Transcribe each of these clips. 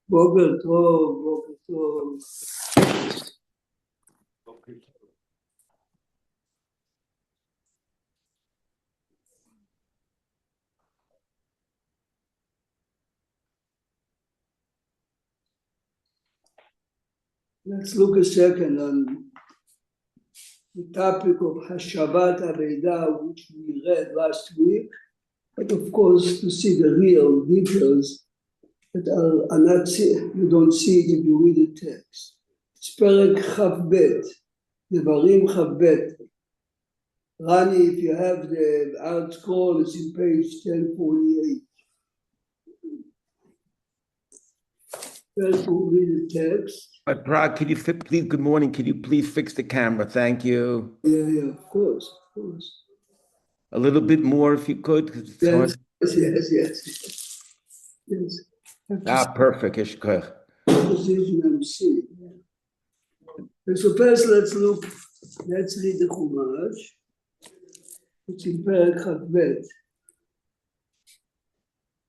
בוקר טוב, בוקר טוב. Let's look a second on the topic of Hashavat Aveda, which we read last week, but of course to see the real details that are not see, you don't see it if you read the text. It's Perek Chavbet, Devarim Chavbet. Rani, if you have the art scroll, it's in page 1048. First we'll read the text. But Parag, could you please, good morning, could you please fix the camera? Thank you. Yeah, of course. A little bit more if you could. Yes. Perfect. Position I'm seeing. So first let's read the Chumash. It's in Perek Chavbet.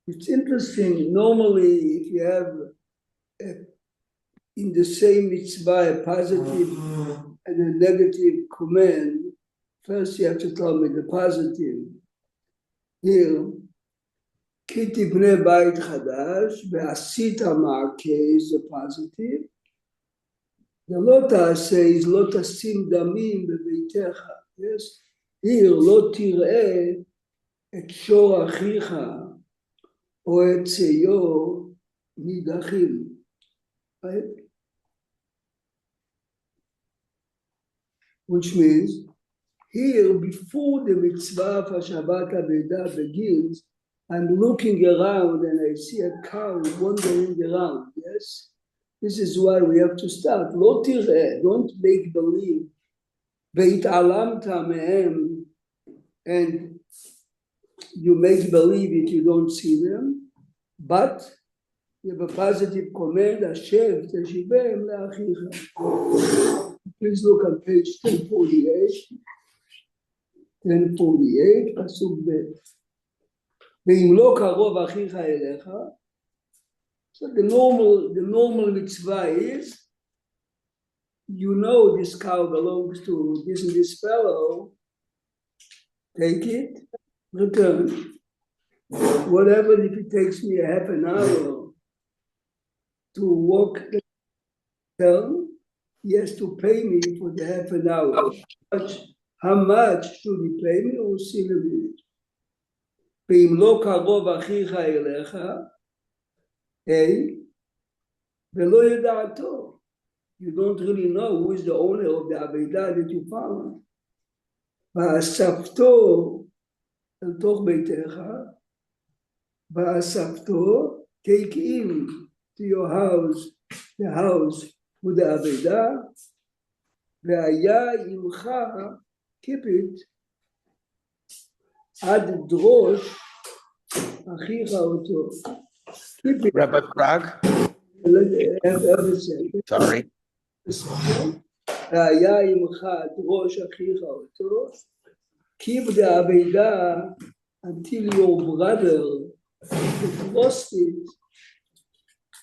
It's interesting, normally if you have in the same mitzvah a positive and a negative command, first you have to tell me the positive. Here, כי תבנה בית חדש ועשית מעקה is the positive. ולא תעשה is לא תשים דמים בביתך. Yes? Here לא תראה את שור אחיך או את ציו נידחים. Right? Which means, here before the mitzvah of Hashavat Aveda begins, I'm looking around and I see a cow wandering around, yes? This is why we have to start. Lo tireh, don't make believe. Ve'italamta me'em, and you make believe it, you don't see them, but you have a positive command, Hashem teshivem le'achicha. Please look at page 1048. 1048, pasuk bet. ואם לא קרוב אחיך אליך, so the normal mitzvah is, you know this cow belongs to this fellow, take it, return. Whatever, if it takes me a half an hour to walk the town, he has to pay me for the half an hour. How much should he pay me? We'll see in a minute. ואם לא קרוב אחיך אליך, ולא ידעתו. You don't really know who is the owner of the Aveda that you found. ואספתו אל תוך ביתך, ואספתו, take him to your house, the house with the Aveda, והיה עמך, keep it, עד דרוש אחיך אותו. Rabbi Parag? Sorry. והיה עמך דרוש אחיך אותו. Keep the Aveda until your brother lost it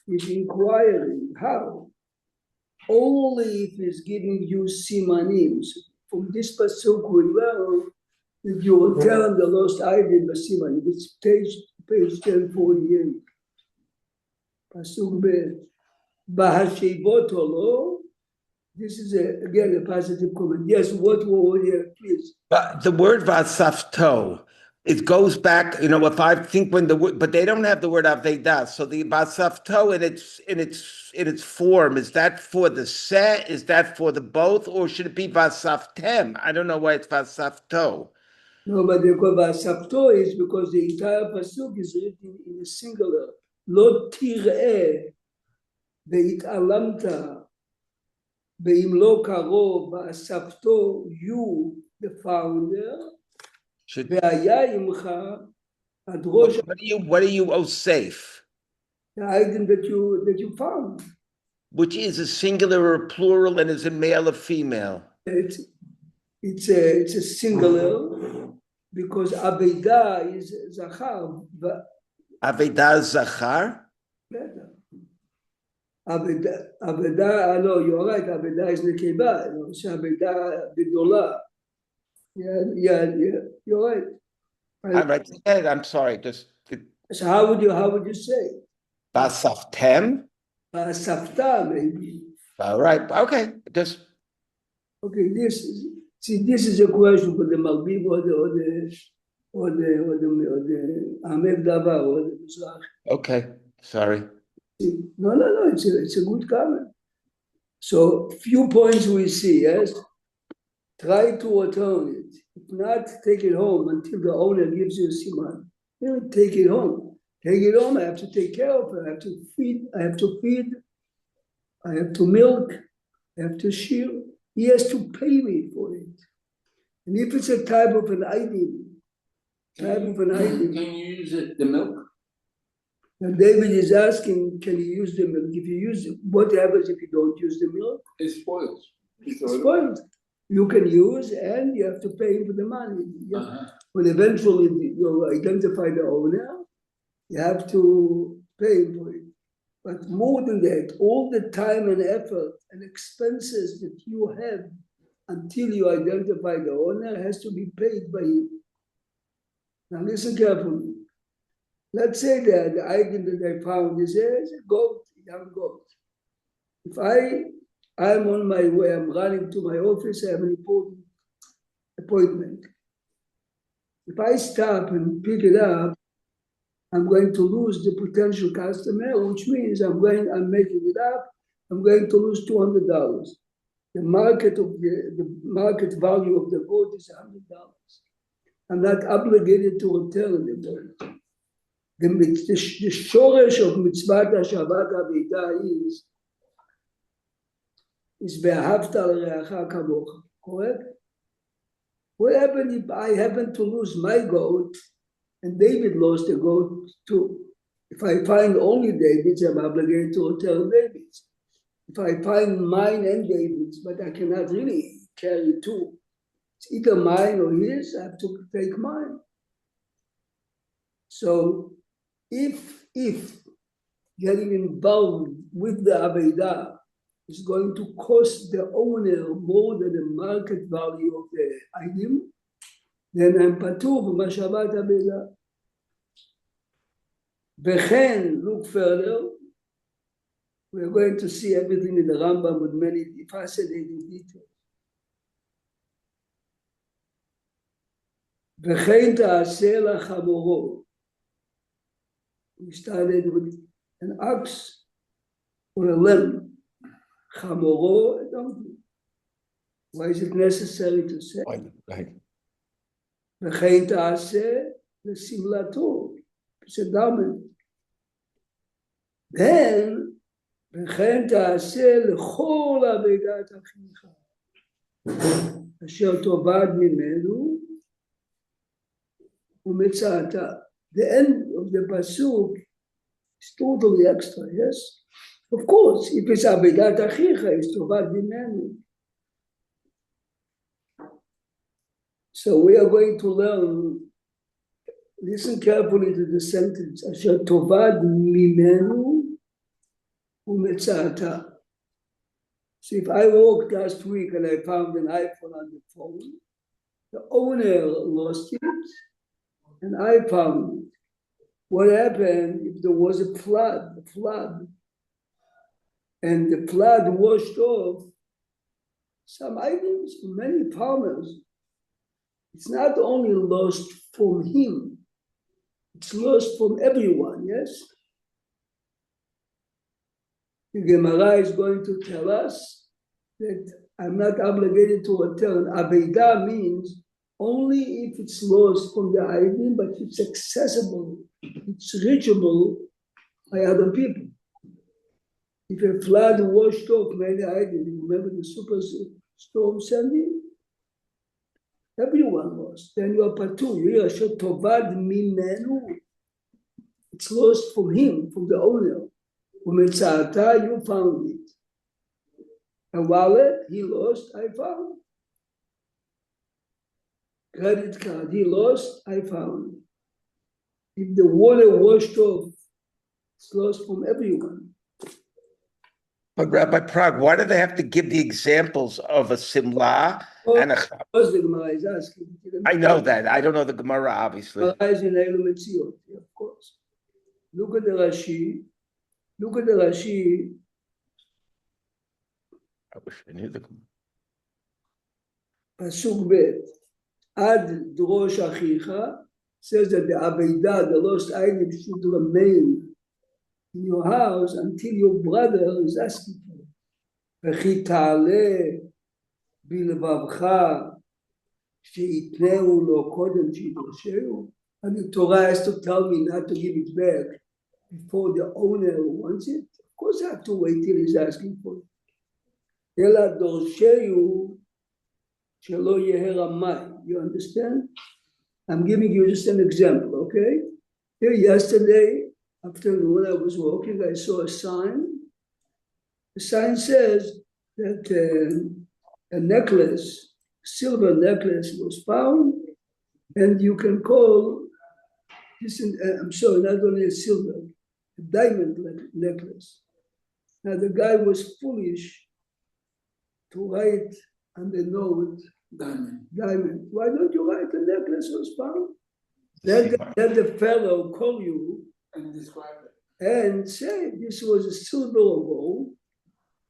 is inquiring. How? Only if he's giving you simanim. From this pasuk we learn that you will tell him the lost item, simanim. It's page 1048. Pasuk bet. Bahashivot lo. This is again a positive comment. Yes, what were here, please? But the word vasafto, it goes back, if I think when the word, but they don't have the word aveda. So the vasafto in its form, is that for the set? Is that for the both, or should it be vasaftem? I don't know why it's vasafto. No, but the vasafto is because the entire pasuk is written in a singular. Lo tireh ve'italamta. ואם לא קרוב ואספתו, you, the founder, והיה עמך עד ראש... What are you safe? The item that you found. Which is a singular or a plural and is a male or female? it's a singular because Aveda is Zachar. Aveda Zachar? Aveda, no, you're right, Aveda is Nekeba, so Aveda Bidola. Yeah, you're right. I'm right. I'm sorry. Just So how would you say? Basaftem? Safta, maybe. All right. Okay. Just Okay, this is a question for the Malbib or the Ahmed Dava or the Mizrach. okay. Sorry. No, it's a good comment. So few points we see, yes? Try to return it. If not, take it home until the owner gives you a siman. Take it home. Take it home, I have to take care of it. I have to feed, I have to milk, I have to shear. He has to pay me for it. And if it's a type of an item, Can you use the milk? and David is asking, can you use the milk? If you use it, what happens if you don't use the milk? It spoils. It's spoiled. You can use and you have to pay him for the money. When eventually you identify the owner, you have to pay him for it. But more than that, all the time and effort and expenses that you have until you identify the owner has to be paid by him. Now listen carefully. Let's say that the item that I found is a goat, a young goat. If I'm on my way, I'm running to my office, I have an important appointment. If I stop and pick it up, I'm going to lose the potential customer, which means I'm making it up, I'm going to lose $200. The market value of the goat is $100. I'm not obligated to return the goat. The shoresh of mitzvah Hashavat Aveda is ve'ahavta l'reacha kamocha, correct? What happened if I happen to lose my goat and David lost a goat too? If I find only David's, I'm obligated to return David's. If I find mine and David's, but I cannot really carry two, it's either mine or his, I have to take mine. So if getting involved with the Aveda is going to cost the owner more than the market value of the item, then I'm patur b'mashavat Aveda. V'chen, look further, we're going to see everything in the Rambam with many fascinating details. V'chen ta'aseh lachamoro. We started with an ox or a lamb. Chamoro, a donkey. Why is it necessary to say? V'chein ta'aseh l'simlato. It's a garment. Then, v'chein ta'aseh l'chol avedat achicha. Asher tovad mimenu u'metzata. The end of the pasuk is totally extra, yes? Of course, if it's Avedat Achicha, it's Tovad Mimenu. So we are going to learn, listen carefully to the sentence, Asher Tovad Mimenu Umetzata. So if I walked last week and I found an iPhone on the phone, the owner lost it, and I found it. What happened if there was a flood, and the flood washed off some items from many farmers? It's not only lost from him, it's lost from everyone, yes? The Gemara is going to tell us that I'm not obligated to return. Aveda means only if it's lost from the item, but it's accessible, it's reachable by other people. If a flood washed off many items, remember the superstorm Sandy? Everyone lost. Then you are patur. You are tovad mimenu. It's lost from him, from the owner. Umetzata, you found it. A wallet, he lost, I found. credit card. He lost, I found. If the water washed off, it's lost from everyone. But Rabbi Prague, why do they have to give the examples of a simla and a? Because the Gemara is asking. I know that. I don't know the Gemara, obviously. Gemara is in Eilu Metziot, of course. Look at the Rashi. Look at the Rashi. I wish I knew the Gemara. Pasuk Bet. Ad drosh achicha says that the Aveidah, the lost item, should remain in your house until your brother is asking for it. V'chi ta'aleh bilvavcha she'itneu lo kodem she'idroshehu. And the Torah has to tell me not to give it back before the owner wants it. Of course I have to wait till he's asking for it. Ela dorshehu shelo yeher amai. You understand? I'm giving you just an example, okay? Here yesterday, when I was walking, I saw a sign. The sign says that a necklace, silver necklace was found, and you can call this, I'm sorry, not only a silver, a diamond necklace. Now the guy was foolish to write on the note, diamond. Why don't you write the necklace was found? Let the fellow call you and describe it and say this was a silver or gold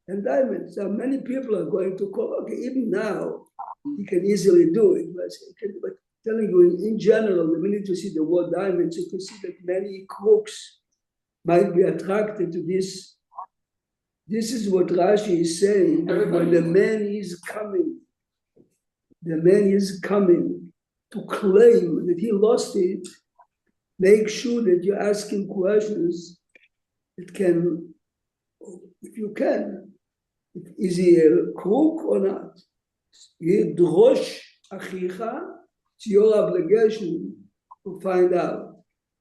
and diamonds. Now many people are going to call. Okay, even now you can easily do it, but telling you in general, the minute you see the word diamonds, you can see that many crooks might be attracted to this. This is what Rashi is saying. When the man is coming to claim that he lost it, make sure that you ask him questions that can, if you can, is he a crook or not? Drosh achicha, it's your obligation to find out.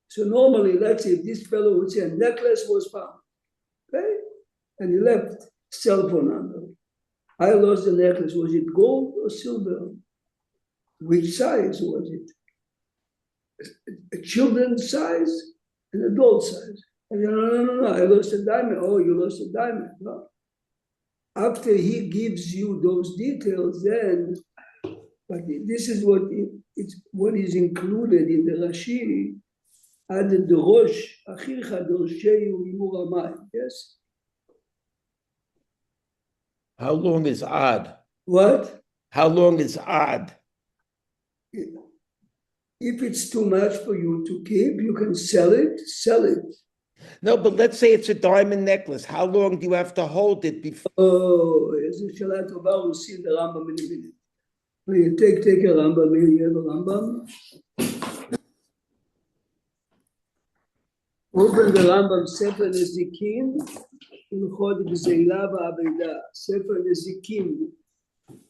So normally, let's say if this fellow would say a necklace was found, okay? And he left cell phone number. I lost the necklace. Was it gold or silver? Which size was it? A children's size, an adult size. And no, I lost a diamond. Oh, you lost a diamond. No. After he gives you those details, then, but this is what is included in the Rashi, ad drosh achicha dorshehu limur amai. Yes? How long is odd? What? How long is odd? If it's too much for you to keep, you can sell it. No, but let's say it's a diamond necklace. How long do you have to hold it before? Oh, איזו שאלה טובה, we'll see the Rambam in a minute. Take a Rambam, here you have a Rambam. Open the Rambam, Sefer Nezikim, Hilchot B'Zeila V'Aveda. Sefer Nezikim,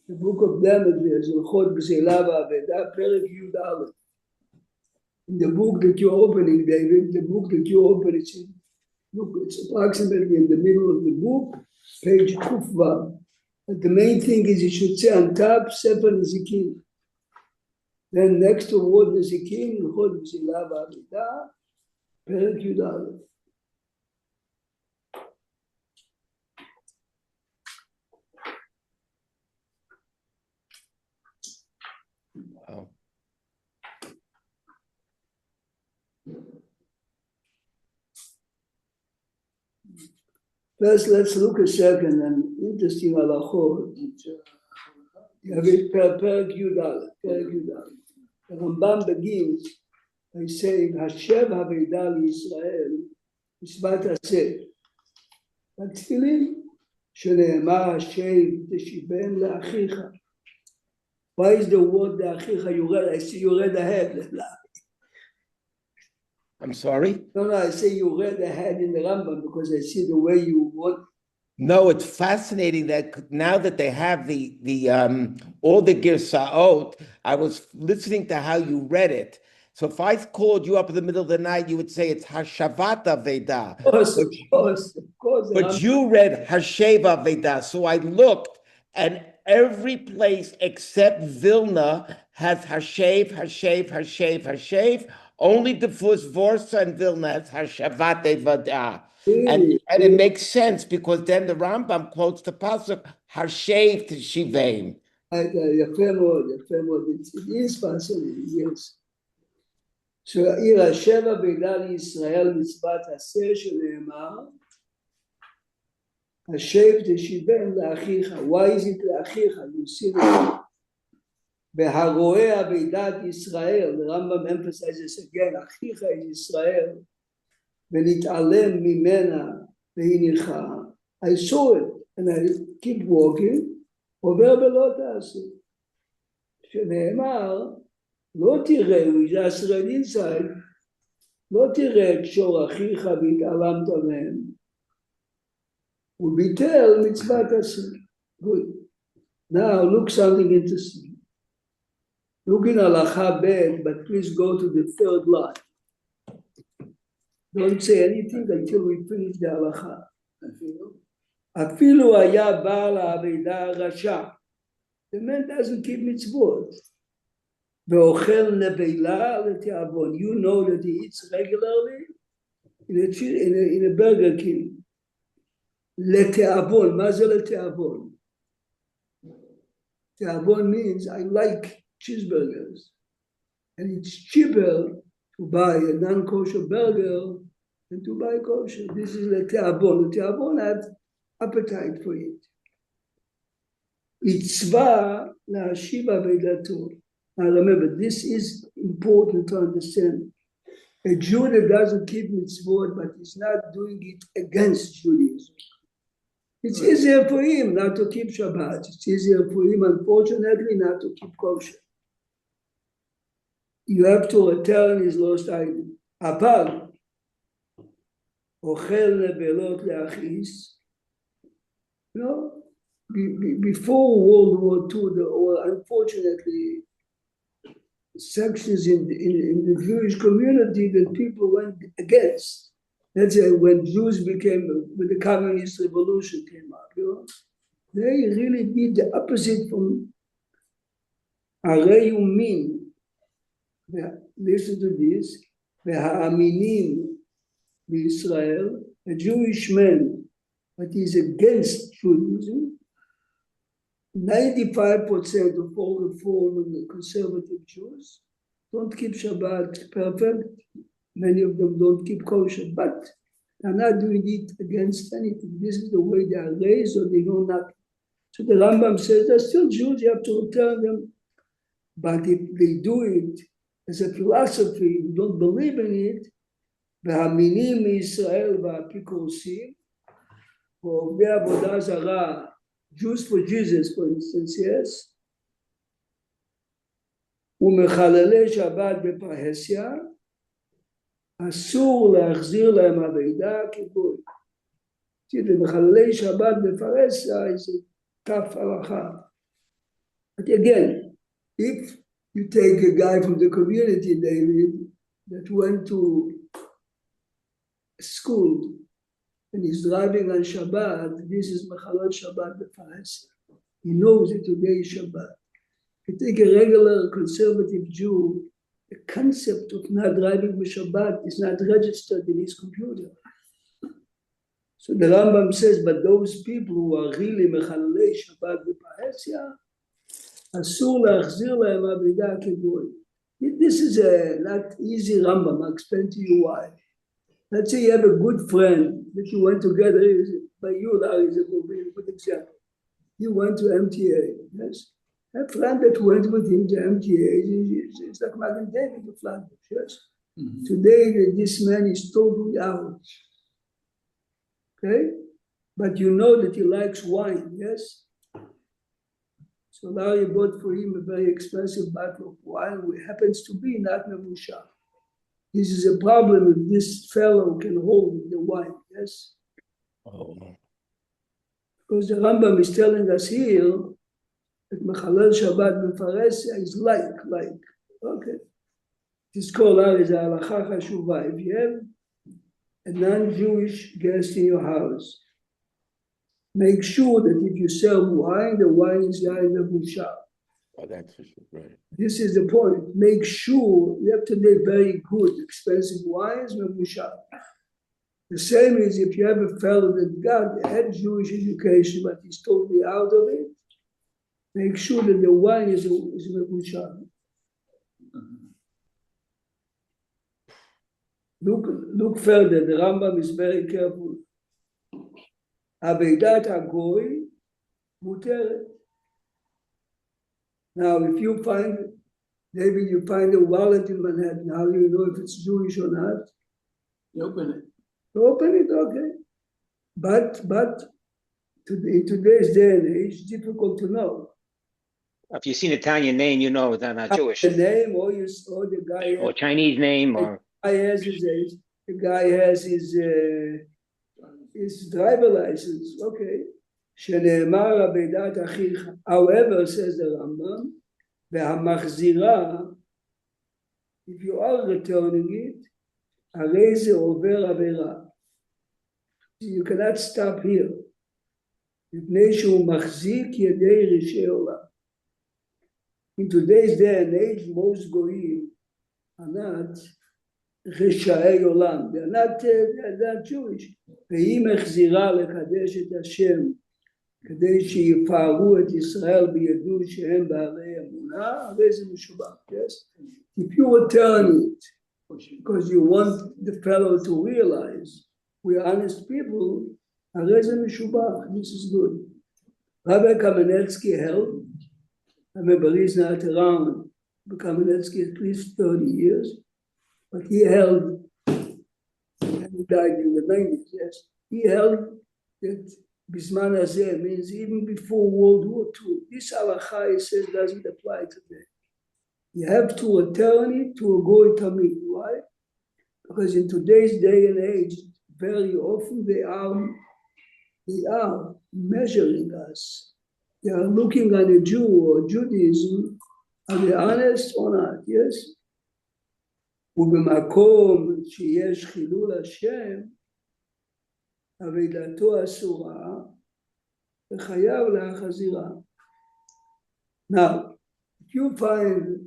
the book of damages, Hilchot B'Zeila V'Aveda, Perek Yud Aleph. In the book that you're opening, David, it's approximately in the middle of the book, page Kufva. But the main thing is you should say on top, Sefer Nezikim. Then next to word Nezikim, Hilchot B'Zeila V'Aveda, Perek Yud Aleph. Wow. First, let's look a second and interesting halachot. You have it Perek Yud Aleph. The Rambam begins by saying, Hashem Haveidah Yisrael, Mishvat Aseh. Tefillin, Shene'emar Hashem Teshiben Le'achicha. Why is the word Le'achicha? You read, I see you read ahead. I'm sorry? No, I say you read ahead in the Rambam because I see the way you want. No, it's fascinating that now that they have the all the Girsaot, I was listening to how you read it. So if I called you up in the middle of the night, you would say it's Hashavata Veda. Of course. But you read Hasheva Veda. So I looked, and every place except Vilna has Hashev, Hashev, Hashev, Hashev. Only the Vorsa and Vilna has Hashavate Vada. Really? And it makes sense because then the Rambam quotes the pasuk Hashev Teshivein. יפה מאוד, יפה מאוד. It is fascinating, yes. שעיר השבע בידה לישראל מצוות עשה שנאמר, השב תשיבם לאחיך. Why is it לאחיך? You see that. והרואה אבידת ישראל, the Rambam emphasizes again, אחיך is ישראל, ונתעלם ממנה והניחה. I saw it and I keep walking, עובר בלא תעשה. שנאמר, לא תראה, הוא just read inside, לא תראה את שור אחיך והתעלמת מהם, וביטל מצוות עשה. Good. Now look something interesting. Look in halacha bed, but please go to the third line. Don't say anything until we finish the halacha. אפילו היה בעל האבידה רשע. The man doesn't keep mitzvot. ואוכל נבלה לתיאבון. You know that he eats regularly in a Burger King. לתיאבון. מה זה לתיאבון? תיאבון means I like cheeseburgers. And it's cheaper to buy a non-kosher burger than to buy kosher. This is לתיאבון. לתיאבון had appetite for it. Mitzvah להשיב אבידתו. Now remember, this is important to understand. A Jew that doesn't keep mitzvot, but is not doing it against Judaism. It's easier for him not to keep Shabbat. It's easier for him, unfortunately, not to keep kosher. You have to return his lost item. אבל אוכל נבלות להכעיס. No, before World War II, there were unfortunately sections in the Jewish community that people went against. That's when Jews when the communist revolution came up, they really did the opposite from הרי ומין. Listen to this, והאמינים בישראל, a Jewish man that is against Judaism, 95% of all Reform and conservative Jews don't keep Shabbat perfect. Many of them don't keep kosher, but they're not doing it against anything. This is the way they are raised, or they know nothing. So the Rambam says they're still Jews, you have to return them. But if they do it as a philosophy, you don't believe in it, והמינים מישראל והאפיקורסים, ועובדי עבודה זרה, Jews for Jesus, for instance, yes, ומחללי שבת בפרהסיה, אסור להחזיר להם אבידה כגוי. מחללי שבת בפרהסיה is a tough halacha. But again, if you take a guy from the community, David, that went to school and he's driving on Shabbat, this is Machalot Shabbat B'Parhesia. He knows that today is Shabbat. If you take a regular conservative Jew, the concept of not driving with Shabbat is not registered in his computer. So the Rambam says, but those people who are really Mechalei Shabbat B'Parhesia, אסור להחזיר להם אבידה כגוי. This is a not easy Rambam. I'll explain to you why. Let's say you have a good friend that you went together, by you, Larry, is a good example. You went to MTA, yes? A friend that went with him to MTA, it's like Magen David to Flanders, yes? Mm-hmm. Today, this man is totally out. Okay? But you know that he likes wine, yes? So Larry bought for him a very expensive bottle of wine, which happens to be not Memusha. This is a problem if this fellow can hold the wine, yes? Oh. Because the Rambam is telling us here that Mechalel Shabbat B'Parhesia is like. Okay. This called out is a halacha chashuva. If you have a non-Jewish guest in your house, make sure that if you sell wine, the wine is yain mevusha. Oh, that's right. This is the point. Make sure you have to make very good, expensive wines mevusha. The same is if you have a fellow that had Jewish education, but he's totally out of it. Make sure that the wine is mevusha. Look further. The Rambam is very careful. Aveidat hagoy muteret. Now, if you find, maybe you find a wallet in Manhattan, how do you know if it's Jewish or not? You open it. You open it, okay. But in today's day and age, it's difficult to know. If you see an Italian name, you know they're not Jewish. The name, or the guy, Or Chinese name, or the guy has his driver license. Okay. שנאמר אבדת אחיך. However, says the Rambam, והמחזירה, if you are returning it, הרי זה עובר עבירה. You cannot stop here. מפני שהוא מחזיק ידי רשעי עולם. In today's day and age, most goyim are not רשעי עולם. They're not Jewish. והיא מחזירה לקדש את השם, כדי שיפארו את ישראל בידעו שהם בעלי אמונה, הרי זה משובח, yes? If you return it, because you want the fellow to realize we are honest people, הרי זה משובח, this is good. Rabbi Kamenetsky held, I remember he's not around, but Kamenetsky at least 30 years, but he held, and he died in the 90s, yes, he held that Bisman Hazeh means even before World War II. This halacha, he says, doesn't apply today. You have to return it to a goy tamid. Why? Because in today's day and age, very often they are measuring us. They are looking at a Jew or Judaism. Are they honest or not? Yes. ובמקום שיש חילול השם, אבדתו אסורה, וחייב להחזירה. Now, if you find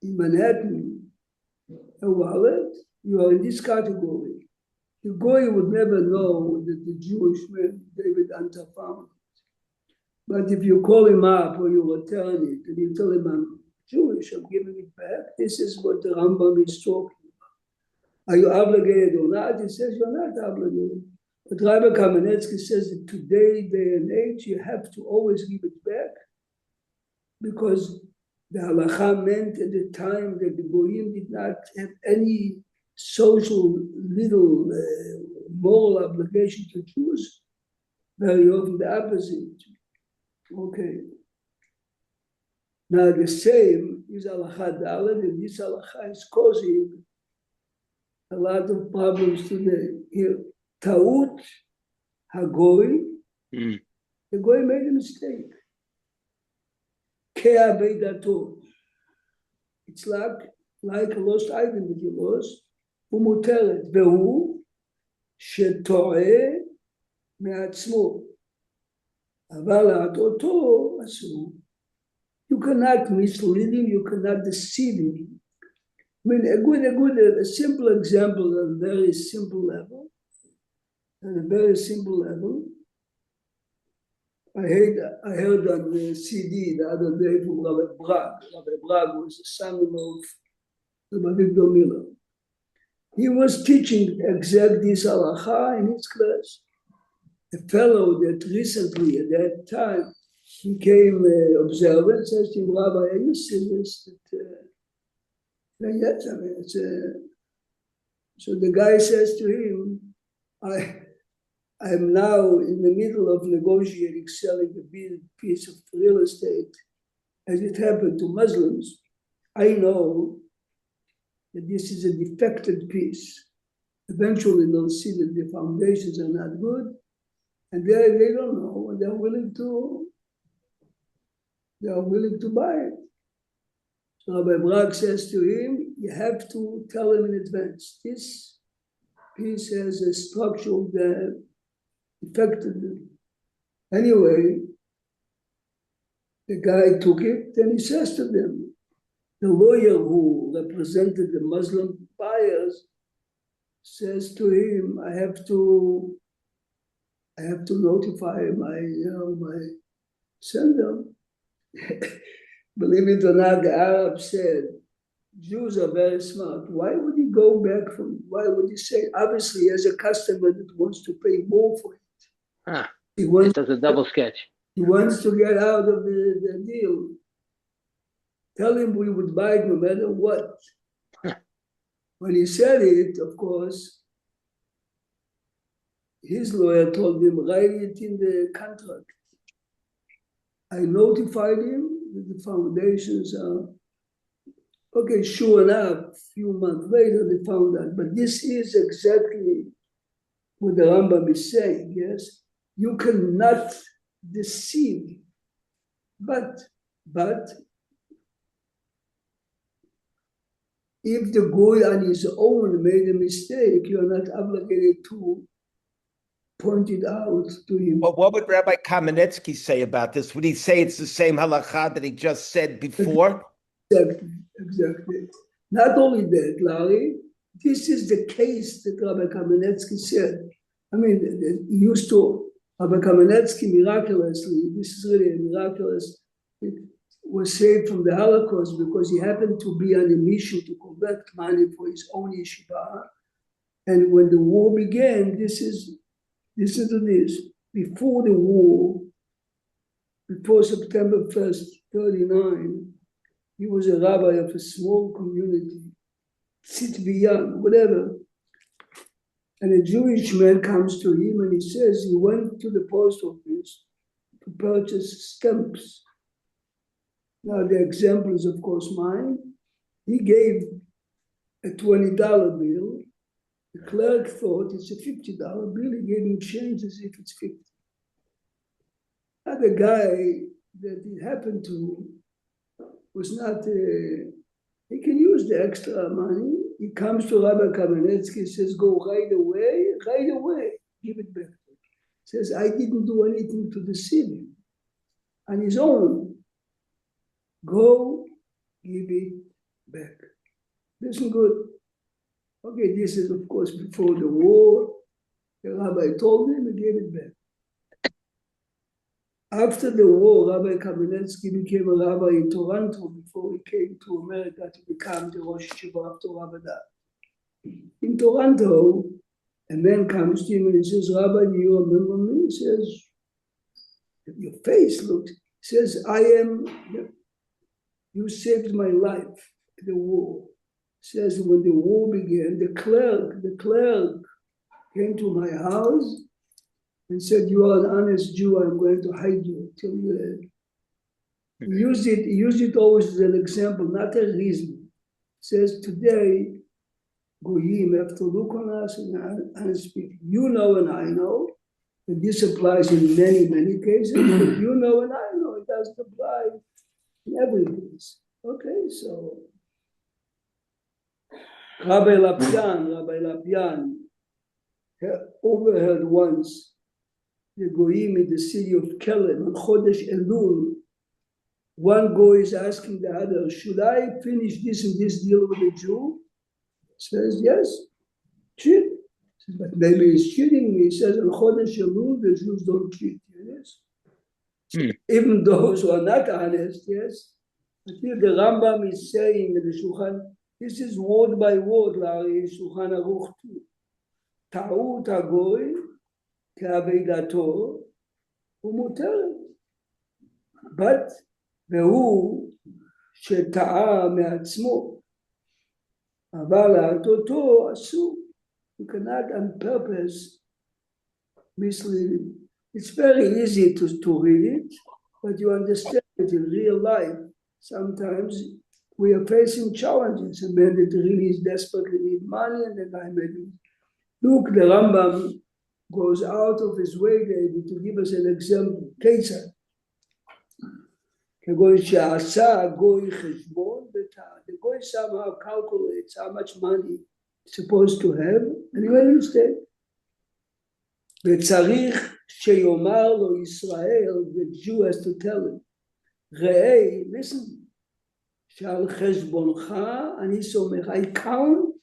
in Manhattan a wallet, you are in this category. The goy would never know that the Jewish man David Anta found it. But if you call him up or you return it and you tell him I'm Jewish, I'm giving it back, this is what the Rambam is talking about. Are you obligated or not? He says you're not obligated. But Rabbi Kamenetsky says that today, day and age, you have to always give it back because the halacha meant at the time that the goyim did not have any social little moral obligation to Jews. Very often the opposite. Okay. Now the same is halacha dalet, and this halacha is causing a lot of problems today. Here, Ta'ut hagoy, the goy made a mistake. Ke'abedato. It's like a lost item that you lost. Umuteret, vehu sheto'eh me'atzmo. אבל להטעותו אסור. You cannot mislead him, you cannot deceive him. I mean, a simple example at a very simple level. At a very simple level. I heard on the CD the other day from Rabbi Bragg. Rabbi Bragg was the son-in-law of Rabbi Victor Miller. He was teaching exact this halacha in his class. A fellow that recently, at that time, became observant, says to him, Rabbi, are you serious? Yes, I mean, so the guy says to him, I'm now in the middle of negotiating, selling a big piece of real estate. As it happened to Muslims, I know that this is a defected piece. Eventually, they'll see that the foundations are not good. And they don't know, and they're willing to buy it. So Rabbi Bragg says to him, you have to tell him in advance, this piece has a structural affected them. Anyway, the guy took it, and he says to them, the lawyer who represented the Muslim buyers says to him, I have to notify my sender. Believe it or not, the Arabs said, Jews are very smart. Why would he go back why would he say, obviously he has a customer that wants to pay more for it. It does a double sketch. He wants to get out of the deal. Tell him we would buy it no matter what. When he said it, of course, his lawyer told him, write it in the contract. I notified him that the foundations are, okay, sure enough, a few months later they found out. But this is exactly what the Rambam is saying, yes? You cannot deceive, but if the goy on his own made a mistake, you're not obligated to point it out to him. Well, what would Rabbi Kamenetsky say about this? Would he say it's the same halakha that he just said before? Exactly. Not only that, Larry, this is the case that Rabbi Kamenetsky said. I mean, he used to, Rabbi Kamenetsky miraculously, this is really miraculous, was saved from the Holocaust because he happened to be on a mission to collect money for his own yeshiva. And when the war began, listen to this, before the war, before September 1st, 1939, he was a rabbi of a small community, Tzitviyan, whatever. And a Jewish man comes to him and he says he went to the post office to purchase stamps. Now the example is of course mine. He gave a $20 bill. The clerk thought it's a $50 bill. He gave him change as if it's 50. Now the guy that it happened to was not, he can use the extra money. He comes to Rabbi Kamenetsky, says, go right away, give it back. Says, I didn't do anything to deceive him. On his own, go give it back. Listen good. Okay, this is of course before the war. The rabbi told him, he gave it back. After the war, Rabbi Kamenetsky became a rabbi in Toronto before he came to America to become the Rosh Yeshiva of Torah V'Da'at. In Toronto, a man comes to him and he says, Rabbi, do you remember me? He says, your face looks, he says, you saved my life in the war. He says, when the war began, the clerk came to my house and said, you are an honest Jew, I'm going to hide you till you use it always as an example, not a reason. It says today, Goyim have to look on us and speak. You know and I know, and this applies in many, many cases, but you know and I know, it doesn't apply in every case. Okay, so Rabbi Lapian overheard once the Goyim in the city of Kelm on Chodesh Elul. One Goy is asking the other, should I finish this and this deal with the Jew? He says, yes, cheat. Says, but maybe he's cheating me. He says, on Chodesh Elul, the Jews don't cheat. Yes. Even those who are not honest, yes. But here the Rambam is saying in the Shulchan, this is word by word, Larry, Shulchan Aruch 2. Ta'ut HaGoy, כעבודתו ומותרת. but והוא שטעה מעצמו, אבל להטעותו אסור. You cannot on purpose mislead him. It's very easy to read it, but you understand it in real life. Sometimes we are facing challenges. A man that really is desperately need money, and the guy made it. Look, the Rambam goes out of his way, David, to give us an example. Ketzad. כגוי שעשה גוי חשבון בתא. The goy somehow calculates how much money he's supposed to have, and he made a mistake. וצריך שיאמר לו ישראל, the Jew has to tell him, ראה, listen, שעל חשבונך אני סומך, I count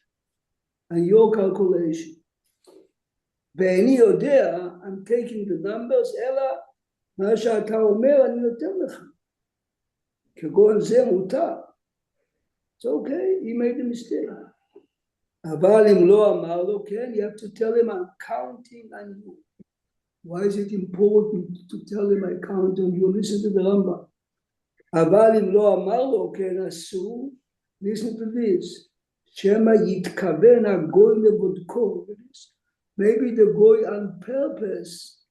on your calculation. ואיני יודע, I'm taking the numbers, אלא מה שאתה אומר אני נותן לך. כגון זה מותר. It's okay, he made a mistake. אבל אם לא אמר לו, כן, you have to tell him I'm counting on you. Why is it important to tell him I count on you? Listen to the Rambam. אבל אם לא אמר לו, כן, אסור, listen to this. שמא יתכוון הגוי לבודקו. Maybe the goy on purpose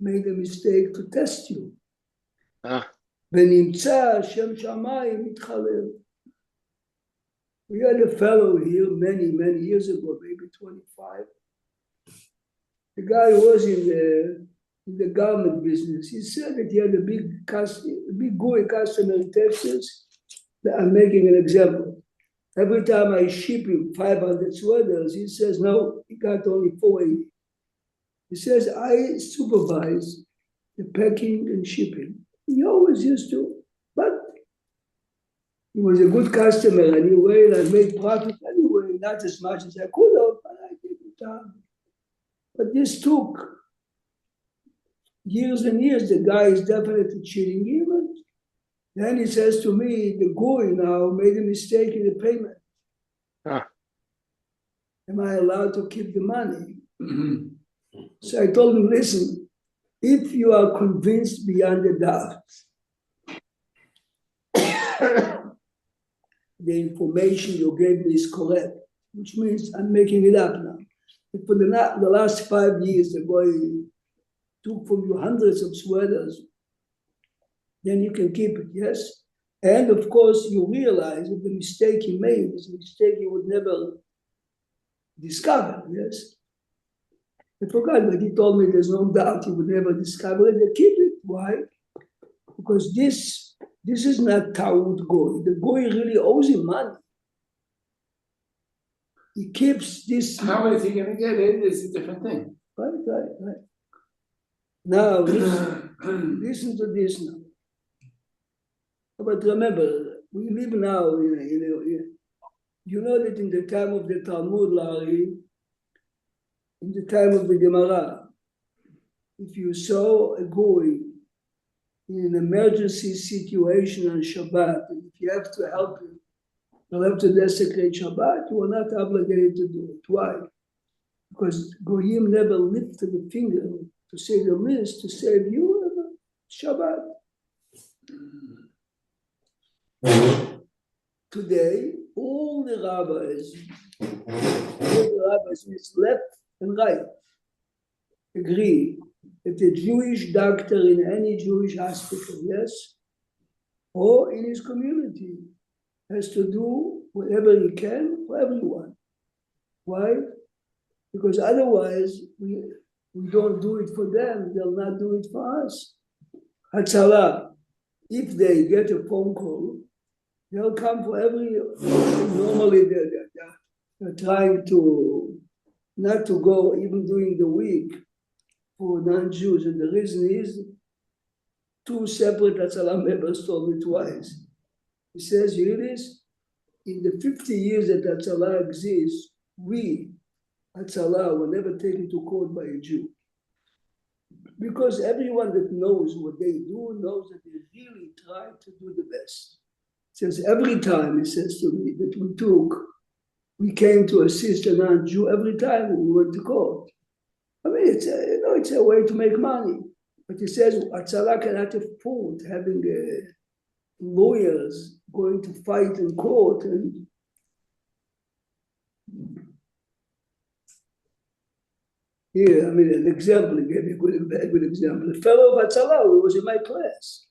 made a mistake to test you. ונמצא שם שמיים מתחלל. We had a fellow here many years ago, maybe 25. The guy was in the garment business. He said that he had a big goy customer in Texas. I'm making an example. Every time I ship him 500 sweaters, he says, no, he got only 480. He says, I supervise the packing and shipping. He always used to, but he was a good customer anyway, and I made profit anyway, not as much as I could have, but I gave him time. But this took years and years. The guy is definitely cheating him. And then he says to me, the goy now made a mistake in the payment. Am I allowed to keep the money? So I told him, listen, if you are convinced beyond a doubt, the information you gave me is correct, which means I'm making it up now. But for the last 5 years, the boy took from you hundreds of sweaters, then you can keep it, yes? And of course, you realize that the mistake he made is a mistake he would never discover, yes? I forgot, but he told me there's no doubt he would never discover it. They keep it. Why? Because this is not Ta'ud Goy. The Goy really owes him money. He keeps this. How is he going to get it? It's a different thing. Right. Now, listen to this now. But remember, we live now you know that in the time of the Talmud, Larry, in the time of the Gemara, if you saw a goy in an emergency situation on Shabbat, and if you have to help him, you have to desecrate Shabbat, you are not obligated to do it. Why? Because goyim never lifted a finger, to say the least, to save you on Shabbat. Today, all the rabbis, left and right, agree that a Jewish doctor in any Jewish hospital, yes, or in his community, has to do whatever he can for everyone. Why? Because otherwise, we don't do it for them, they'll not do it for us. Hatzalah, if they get a phone call, they'll come for normally they're trying to not to go even during the week for non-Jews. And the reason is 2 separate Hatzalah members told me twice. He says, you hear this? In the 50 years that Hatzalah exists, we, Hatzalah, were never taken to court by a Jew. Because everyone that knows what they do knows that they really try to do the best. Says every time, he says to me, that we came to assist a non-Jew every time we went to court. I mean, it's a way to make money. But he says, Hatzalah cannot afford having lawyers going to fight in court. And here, I mean, an example, he gave me a good example. A fellow of Hatzalah who was in my class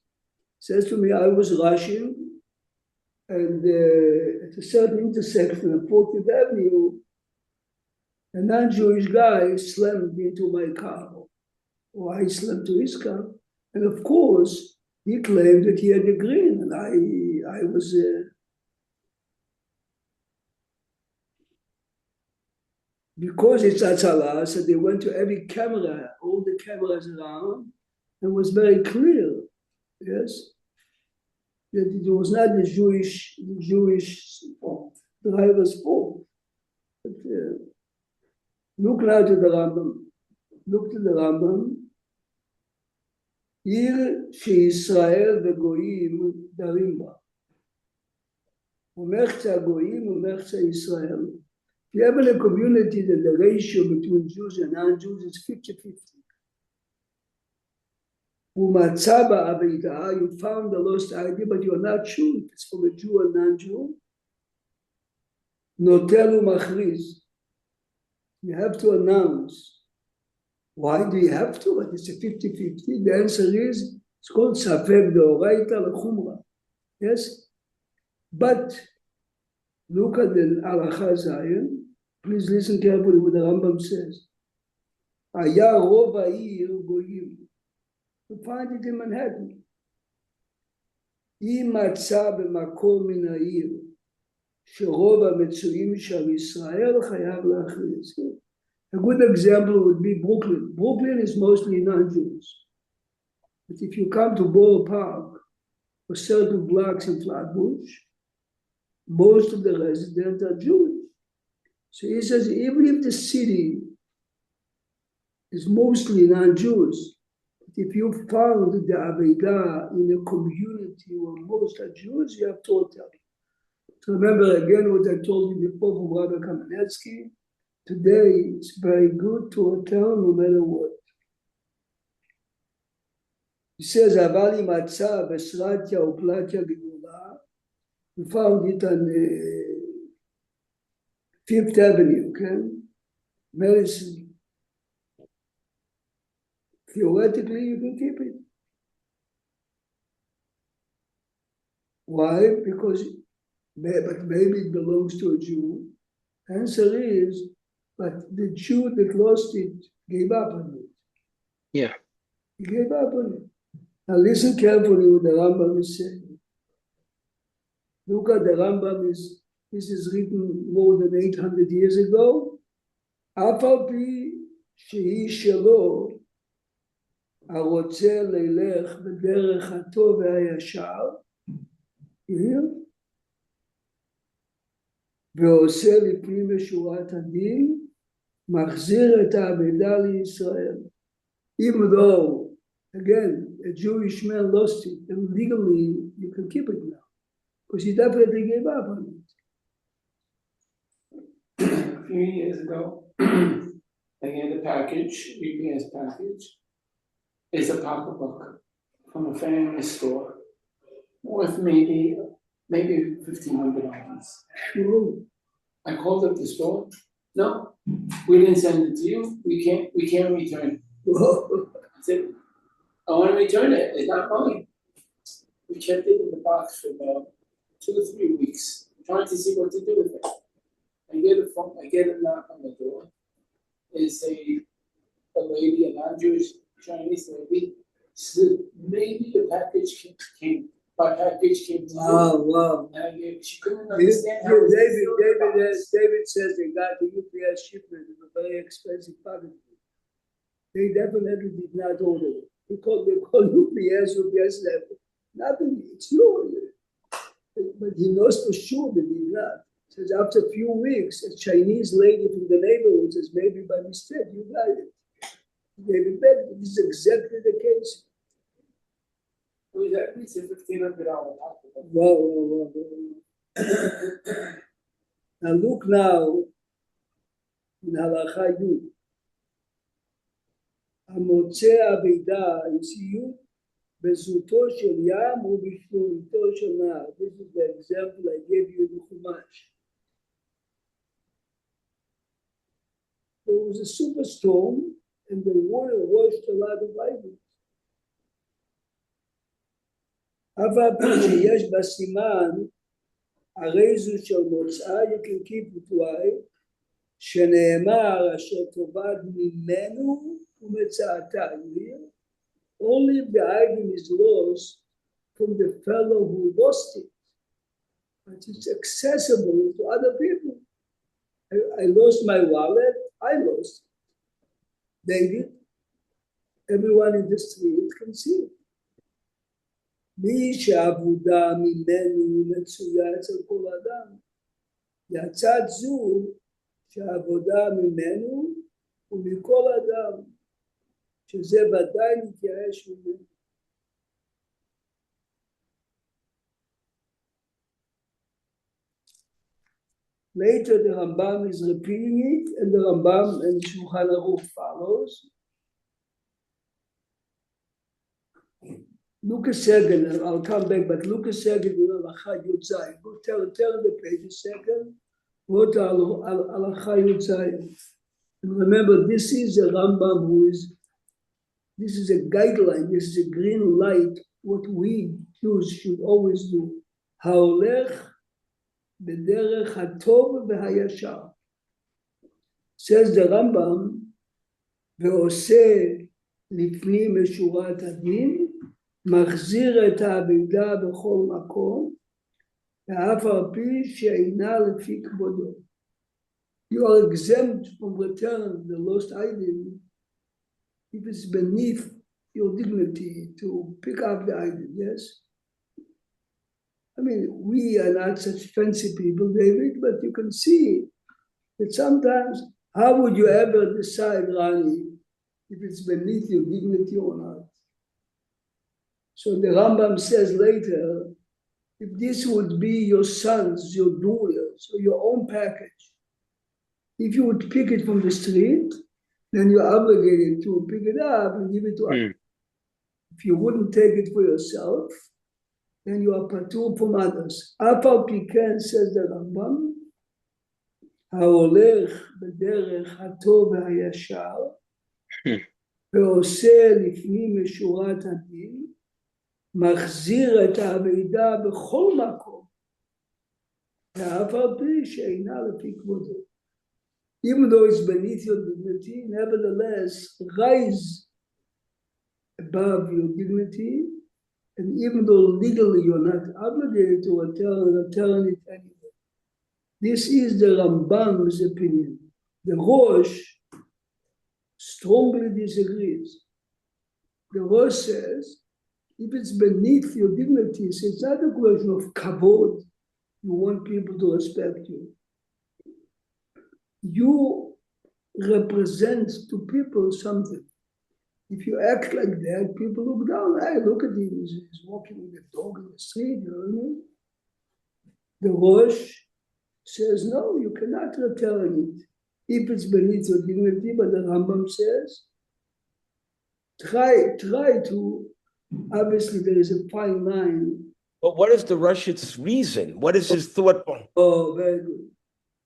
says to me, I was rushing, and at a certain intersection of 40th Avenue, a non-Jewish guy slammed into my car, or I slammed to his car. And of course, he claimed that he had a green, and I was... because it's Hatzalah, so they went to every camera, all the cameras around, and it was very clear, yes, that it was not the Jewish driver's fault. But, look now to the Rambam. Look to the Rambam. עיר שישראל וגויים דרים בה. ומחצה הגויים ומחצה ישראל. If you have in a community that the ratio between Jews and non-Jews is 50-50. ומצא בעבידה, you found the lost idea, but you're not sure if it's from a Jew or non-Jew. נוטל ומכריז. You have to announce. Why do you have to? But it's a 50-50. The answer is, it's called Safek Deoraita L'Chumra. Yes? But, look at the Halacha Zayin. Please listen carefully what the Rambam says. Aya rov ha'ir goyim. You find it in Manhattan. אם מצא במקום מן העיר שרוב המצויים של ישראל חייב להכריז. A good example would be Brooklyn. Brooklyn is mostly non-Jews. But if you come to Borough Park or certain blocks in Flatbush, most of the residents are Jewish. So he says, even if the city is mostly non-Jews, if you found the Avedah in a community where most are Jews, you have to tell. So remember again what I told you before from Rabbi Kamenetsky. Today, it's very good to return no matter what. He says, Avali Matzah, Besratya, Uplatya, Gidula. We found it on Fifth Avenue, okay? Medicine. Theoretically, you can keep it. Why? Because, but maybe it belongs to a Jew. Answer is, but the Jew that lost it gave up on it. Yeah. He gave up on it. Now listen carefully what the Rambam is saying. Look at the Rambam this is written more than 800 years ago. אף על פי שהיא שלו, הרוצה ללך בדרך הטוב והישר, ועושה לפנים משורת הדין, מחזיר את האבדה לישראל. Even though, again, a Jewish man lost it, and legally you can keep it now, because he definitely gave up on it. A few years ago, I had a package, UPS package. It's a pocketbook from a family store worth maybe $1,500. Sure. I called up the store. No, we didn't send it to you. We can't return it. I said, I want to return it. It's not mine. We kept it in the box for about 2 or 3 weeks, trying to see what to do with it. I get a knock on the door. It's a lady, a non-Jewish Chinese lady. She said, maybe the package came. My package came to you. Wow. And she couldn't understand how David says they got the UPS shipment of a very expensive package. They definitely did not order it. They called UPS said, nothing, it's yours. But he knows for sure that he did not. Says after a few weeks, a Chinese lady from the neighborhood says, maybe by mistake, you got it. He gave it back. This is exactly the case. It was at least a $1,500 pocketbook. Wow. Now look now in Halacha Yud. המוצא אבידה, יסיוד, בזוטו של ים ובשלומתו של נהר. This is the example I gave you in Chumash. There was a superstorm and the water washed a lot of items. אף על פי שיש בסימן, הרי זו של מוצאה, you can keep it why, שנאמר אשר תאבד ממנו ומצאתה. Only if the item is lost from the fellow who lost it, but it's accessible to other people. I lost my wallet, I lost it. David, everyone in the street can see it. מי שעבודה ממנו מצויה אצל כל אדם. יצד זו שהעבודה ממנו ומכל אדם, שזה ודאי מתייאש ממנו. Later, the Rambam is repeating it, and the Rambam and Shulchan Aruch follows. Lucas second, I'll come back, but Lucas second, Alacha Yud Zayin. Go tell the page a second. What Alacha Yud Zayin. And remember, this is a Rambam who is, this is a guideline, this is a green light, what we Jews should always do. Haolech b'derech hatov v'hayashar. Says the Rambam, ועושה לפנים משורת הדין, מחזיר את העבידה בכל מקום, ואף על פי שאינה לפי כבודו. You are exempt from return the lost item if it's beneath your dignity to pick up the item, yes? I mean, we are not such fancy people, David, but you can see that sometimes, how would you ever decide, Rani, if it's beneath your dignity or not? So the Rambam says later, if this would be your sons, your daughters, or your own package, if you would pick it from the street, then you're obligated to pick it up and give it to others. If you wouldn't take it for yourself, then you are patur from others. Af al pi ken, says the Rambam, ההולך בדרך הטוב והישר, ועושה לפנים משורת הדין, מחזיר את העבידה בכל מקום, ואף על פי שאינה לפי כבודו. Even though it's beneath your dignity, nevertheless, rise above your dignity, and even though legally you're not obligated to return it anyway. This is the Rambam's opinion. The Rosh strongly disagrees. The Rosh says, if it's beneath your dignity, it's not a question of kavod. You want people to respect you. You represent to people something. If you act like that, people look down. Hey, look at him, he's walking with a dog in the street, you know what I mean? The Rosh says, no, you cannot return it if it's beneath your dignity, but the Rambam says, try to, obviously there is a fine line. But what is the Russian's reason? What is his thought? Oh, very good.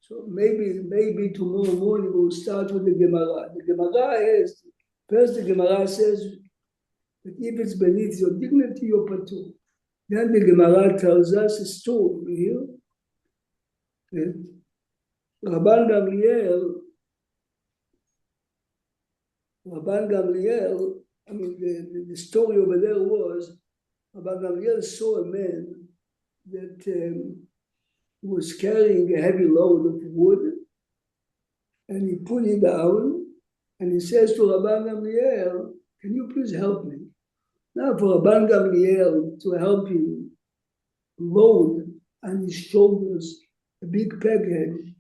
So maybe tomorrow morning we'll start with the Gemara. The Gemara is, first the Gemara says that if it's beneath your dignity, you're patur. Then the Gemara tells us a story here. Rabban Gamliel, I mean, the story over there was, Rabban Gamliel saw a man that was carrying a heavy load of wood, and he put it down, and he says to Rabban Gamliel, can you please help me? Now for Rabban Gamliel to help him load on his shoulders a big package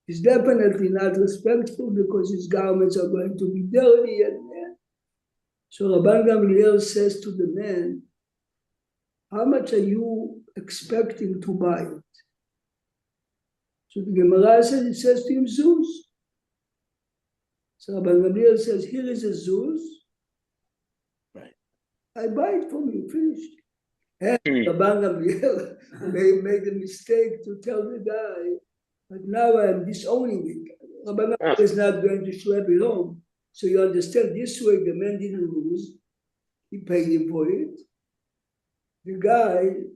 is definitely not respectful because his garments are going to be dirty. So Rabban Gamliel says to the man, how much are you expecting to buy it? So the Gemara says, it says to him, Zuz. So Rabban Gamliel says, here is a Zuz. Right. I buy it from you, finished. And Rabban Gamliel made a mistake to tell the guy, but now I'm disowning it. Rabban Gamliel is not going to schlep it home. So you understand, this way the man didn't lose. He paid him for it. The guy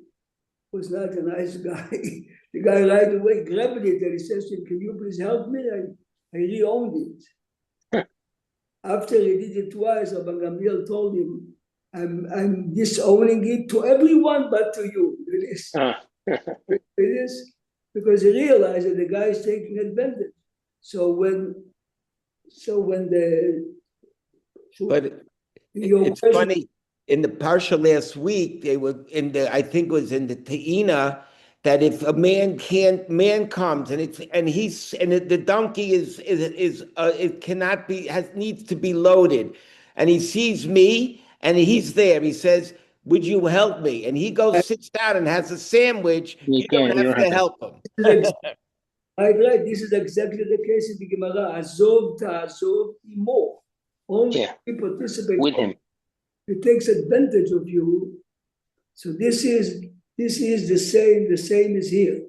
was not a nice guy. The guy right away grabbed it and he says to him, can you please help me? I re-owned it. After he did it twice, Rabban Gamliel told him, I'm disowning it to everyone but to you. It is. It is because he realized that the guy is taking advantage. So when So when But your it's question- funny, in the parsha last week, they were in the, I think it was in the Te'ina, that if a man comes and the donkey it cannot be, needs to be loaded. And he sees me and he's there. He says, would you help me? And he goes, sits down and has a sandwich. You don't have to help him. Right, this is exactly the case in the Gemara. Azov ta'azov imo. Only Yeah. he participates With him. He takes advantage of you. So this is the same as here.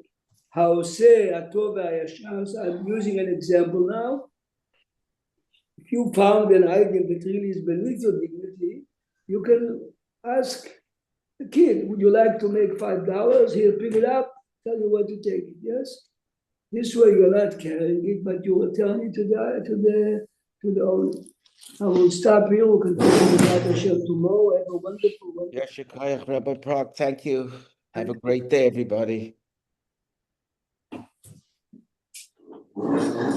Haoseh atov ha'yashar. So I'm using an example now. If you found an item that really is beneath your dignity, you can ask the kid, would you like to make $5? Here, pick it up, tell you what to take it, yes? This way you're not carrying it, but you return it to the owner. I will stop here, we'll continue with that Hashem tomorrow. Have a wonderful, wonderful. Yeshua Rabbi Prague, thank you. Have a great day, everybody.